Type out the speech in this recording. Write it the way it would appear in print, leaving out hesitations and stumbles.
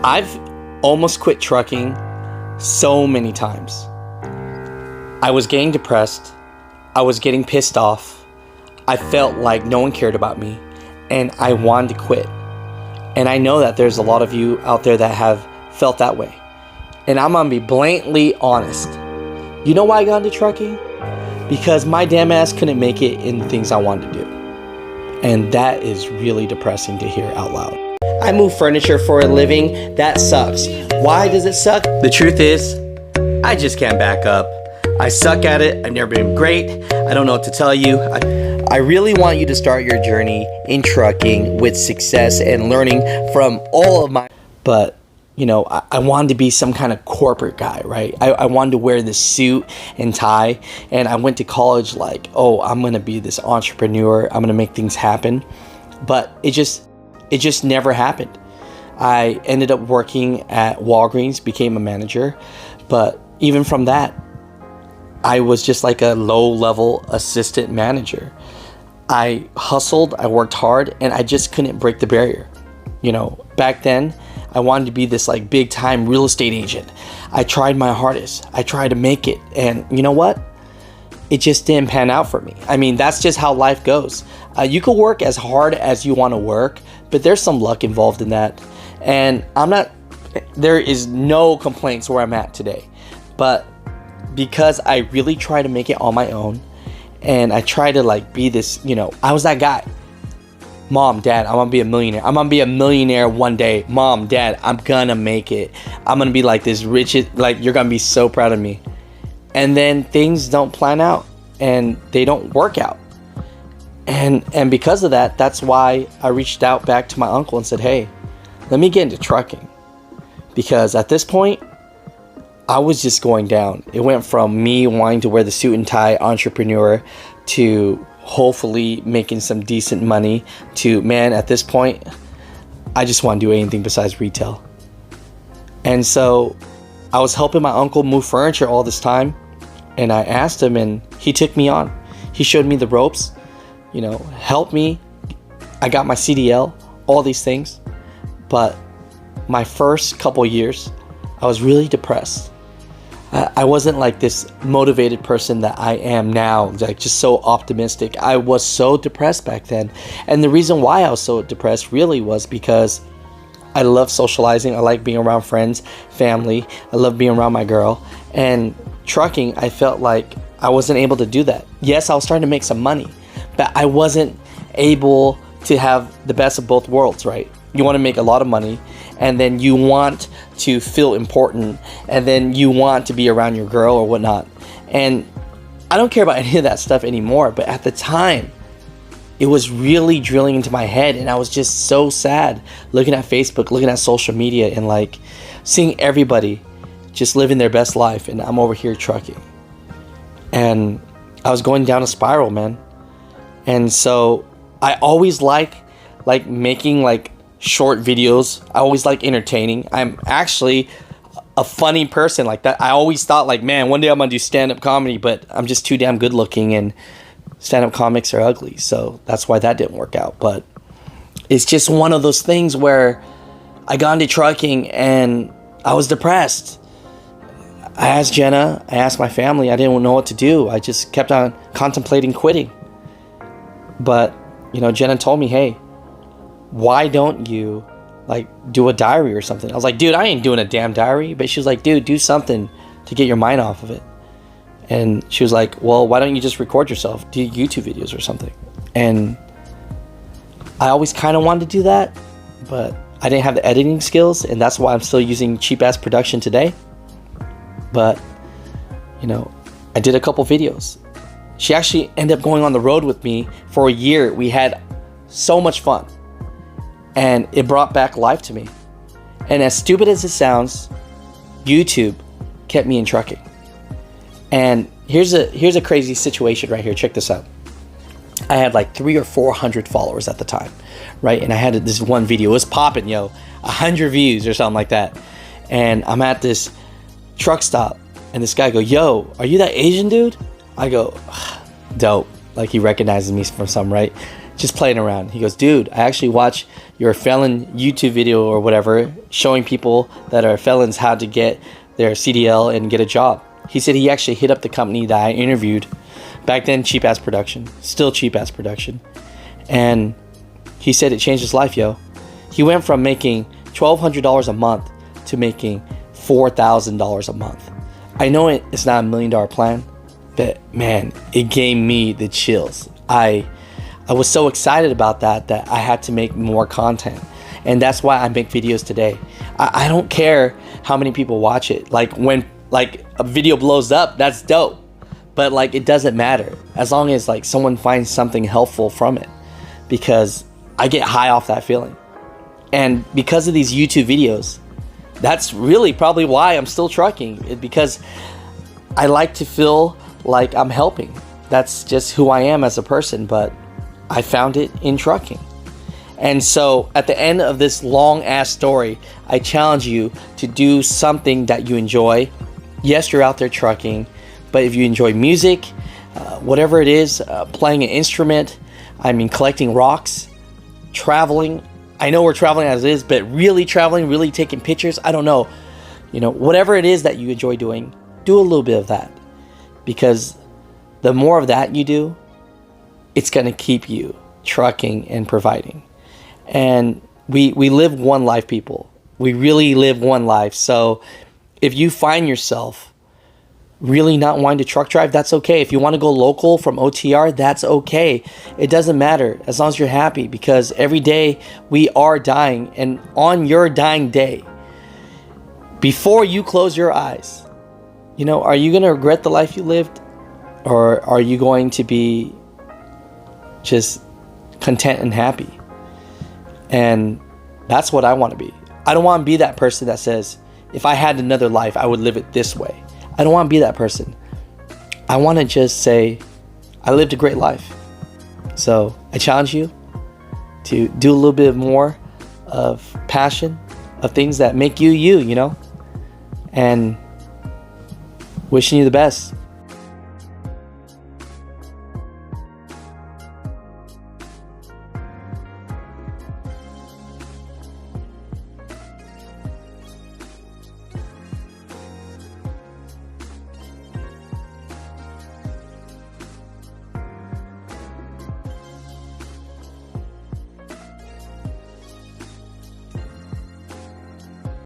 I've almost quit trucking so many times. I was getting depressed. I was getting pissed off. I felt like no one cared about me, and I wanted to quit. And I know that there's a lot of you out there that have felt that way. And I'm gonna be blatantly honest. You know why I got into trucking? Because my damn ass couldn't make it in the things I wanted to do. And that is really depressing to hear out loud. I move furniture for a living. That sucks. Why does it suck? The truth is, I just can't back up. I suck at it. I've never been great. I don't know what to tell you. I really want you to start your journey in trucking with success and learning from all of my... But, you know, I wanted to be some kind of corporate guy, right? I wanted to wear this suit and tie. And I went to college like, oh, I'm going to be this entrepreneur. I'm going to make things happen. But it just never happened. I ended up working at Walgreens, became a manager. But even from that, I was just like a low-level assistant manager. I hustled, I worked hard, and I just couldn't break the barrier. You know, back then, I wanted to be this like big-time real estate agent. I tried my hardest. I tried to make it. And you know what? It just didn't pan out for me. I mean, that's just how life goes. You can work as hard as you want to work, but there's some luck involved in that. And there is no complaints where I'm at today. But because I really try to make it on my own, and I try to like be this, you know, I was that guy. Mom, Dad, I'm gonna be a millionaire. I'm gonna be a millionaire one day. Mom, Dad, I'm gonna make it. I'm gonna be like this rich, like you're gonna be so proud of me. And then things don't plan out and they don't work out. And because of that, that's why I reached out back to my uncle and said, hey, let me get into trucking. Because at this point, I was just going down. It went from me wanting to wear the suit and tie entrepreneur to hopefully making some decent money to, man, at this point, I just want to do anything besides retail. And so I was helping my uncle move furniture all this time, and I asked him, and he took me on. He showed me the ropes, you know, helped me. I got my CDL, all these things. But my first couple years, I was really depressed. I wasn't like this motivated person that I am now, like just so optimistic. I was so depressed back then. And the reason why I was so depressed really was because I love socializing. I like being around friends, family. I love being around my girl. And trucking, I felt like I wasn't able to do that. Yes, I was starting to make some money, but I wasn't able to have the best of both worlds, right? You want to make a lot of money, and then you want to feel important, and then you want to be around your girl or whatnot. And I don't care about any of that stuff anymore, but at the time, it was really drilling into my head, and I was just so sad looking at Facebook, looking at social media, and like seeing everybody just living their best life, and I'm over here trucking. And I was going down a spiral, man. And so I always like making like short videos. I always like entertaining. I'm actually a funny person like that. I always thought like, man, one day I'm gonna do stand-up comedy, but I'm just too damn good looking, and stand-up comics are ugly. So that's why that didn't work out. But it's just one of those things where I got into trucking and I was depressed. I asked Jenna, I asked my family, I didn't know what to do. I just kept on contemplating quitting. But, you know, Jenna told me, hey, why don't you like do a diary or something? I was like, dude, I ain't doing a damn diary. But she was like, dude, do something to get your mind off of it. And she was like, well, why don't you just record yourself, do YouTube videos or something? And I always kind of wanted to do that, but I didn't have the editing skills, and that's why I'm still using cheap ass production today. But, you know, I did a couple videos. She actually ended up going on the road with me for a year. We had so much fun. And it brought back life to me. And as stupid as it sounds, YouTube kept me in trucking. And here's a crazy situation right here. Check this out. I had like 300 or 400 followers at the time, right? And I had this one video. It was popping, 100 views or something like that. And I'm at this truck stop, and this guy go, yo, are you that Asian dude? I go, dope. Like he recognizes me from some, right? just playing around. He goes, dude, I actually watched your felon YouTube video or whatever, showing people that are felons how to get their CDL and get a job. He said he actually hit up the company that I interviewed. Back then, cheap ass production. Still cheap ass production. And he said it changed his life, yo. He went from making $1,200 a month to making $4,000 a month. I know it's not $1 million plan, but man, it gave me the chills. I was so excited about that I had to make more content. And that's why I make videos today. I don't care how many people watch it. Like when a video blows up, that's dope. But like it doesn't matter as long as like someone finds something helpful from it, because I get high off that feeling. And because of these YouTube videos, that's really probably why I'm still trucking, because I like to feel like I'm helping. That's just who I am as a person, but I found it in trucking. And so at the end of this long ass story, I challenge you to do something that you enjoy. Yes, you're out there trucking, but if you enjoy music, whatever it is, playing an instrument, I mean, collecting rocks, traveling. I know we're traveling as it is, but really traveling, really taking pictures, I don't know. You know, whatever it is that you enjoy doing, do a little bit of that. Because the more of that you do, it's going to keep you trucking and providing. And we live one life, people. We really live one life. So if you find yourself really not wanting to truck drive, that's okay. If you want to go local from OTR, that's okay. It doesn't matter as long as you're happy, because every day we are dying. And on your dying day, before you close your eyes, you know, are you going to regret the life you lived? Or are you going to be just content and happy? And that's what I want to be. I don't want to be that person that says, if I had another life, I would live it this way. I don't want to be that person. I want to just say, I lived a great life. So I challenge you to do a little bit more of passion, of things that make you, you know, and wishing you the best.